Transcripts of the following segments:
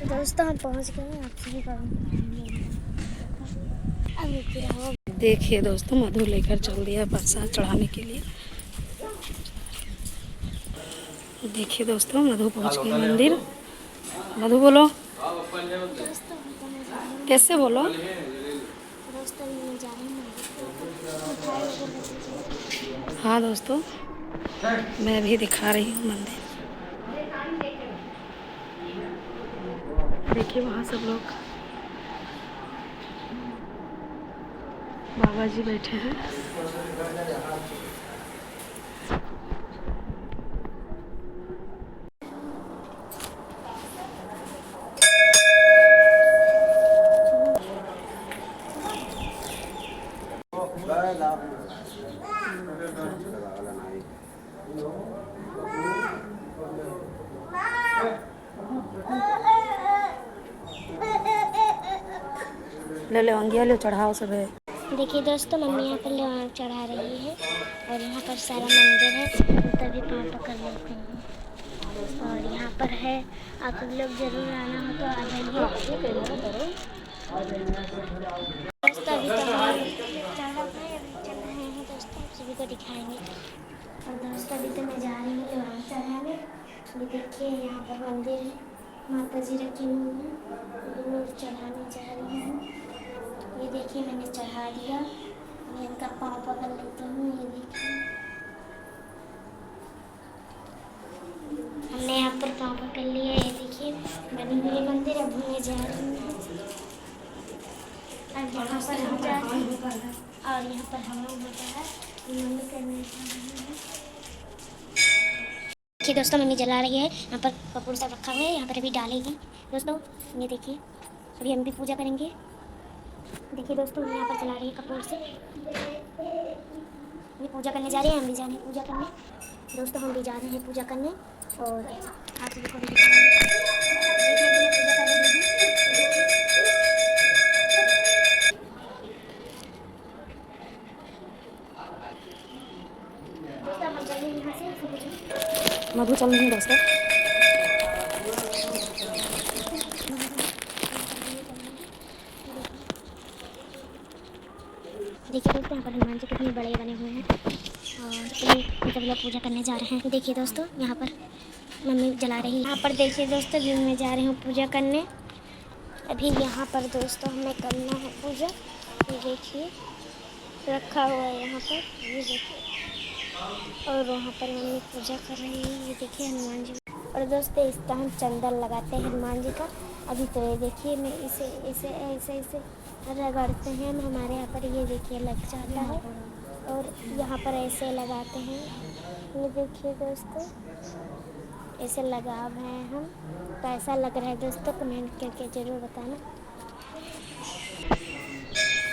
दोस्तों हम पहुंच गए हैं। अब देखिए दोस्तों, मधु लेकर चल दिया प्रसाद चढ़ाने के लिए। देखिए दोस्तों, मधु पहुंच गई मंदिर। मधु बोलो, दोस्तों कैसे बोलो। दोस्तों मैं जा रही हूँ मिठाई वगैरह। हाँ दोस्तों, मैं भी दिखा रही हूँ मंदिर। देखिए वहाँ सब लोग बाबा जी बैठे हैं। ले ले अंगिया ले चढ़ाओ सब है। देखिए दोस्तों, मम्मी यहाँ पर चढ़ा रही है और यहाँ पर सारा मंदिर है, तभी पाँव पकड़ लेते हैं। और यहाँ पर है, आप लोग जरूर आना हो तो आ जाइए। दोस्तों अभी तो हम चल रहे हैं दोस्तों, सभी को दिखाएंगे। और दोस्तों अभी तो मैं जा रही हूँ वहाँ चढ़ाने। अभी देखिए यहाँ पर मंदिर है, माता जी रखी हुई हैं, चढ़ाने जा रही हूँ। ये देखिए मैंने चढ़ा दिया। मैं इनका पाँव पकड़ लेती हूँ। ये देखिए हमने यहाँ पर पाँव पकड़ लिया। ये देखिए बनी हुई मंदिर। अब मैं जा रही हूँ। अब यहाँ पर हम जा रहे हैं और यहाँ पर हम लोग होता है मम्मी करने जा रही है। देखिए दोस्तों, मम्मी जला रही है। यहाँ पर कपूर सब रखा हुआ है, यहाँ पर अभी डालेगी। दोस्तों ये देखिए, अभी हम भी पूजा करेंगे। देखिए दोस्तों, यहाँ पर चला रही है कपूर से। ये पूजा करने जा रहे हैं, हम भी जा रहे हैं पूजा करने। दोस्तों हम भी जा रहे हैं पूजा करने और आप सभी को भी दिखाएंगे। मधु चल रही है दोस्तों। देखिए दोस्तों, यहाँ पर हनुमान जी कितने बड़े बने हुए हैं और सब लोग पूजा करने जा रहे हैं। देखिए दोस्तों, यहाँ पर मम्मी जला रही है। यहाँ पर देखिए दोस्तों, अभी मैं जा रही हूँ पूजा करने। अभी यहाँ पर दोस्तों हमें करना है पूजा। ये देखिए रखा हुआ है यहाँ पर, ये देखिए। और वहाँ पर मम्मी पूजा कर रही है। ये देखिए हनुमान जी। और दोस्तों इसका हम चंदन लगाते हैं हनुमान जी का। अभी तो ये देखिए मैं इसे इसे ऐसे ऐसे रगड़ते हैं हम, हमारे यहाँ पर ये देखिए लग जाता है। और यहाँ पर ऐसे लगाते हैं। ये देखिए दोस्तों, ऐसे लगाव है हम। तो ऐसा लग रहा है दोस्तों, कमेंट करके ज़रूर बताना।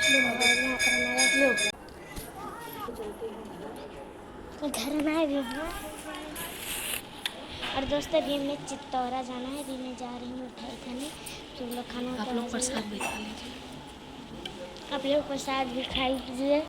और यहाँ पर हमारा घर बनाए भी हुआ। और दोस्तों अभी हमें चित्तौरा जाना है। अभी मैं जा रही हूँ मिठाई खाने। तो लोग खाना आप लोग प्रसाद भी खा लीजिए। आप लोग प्रसाद भी खाइए।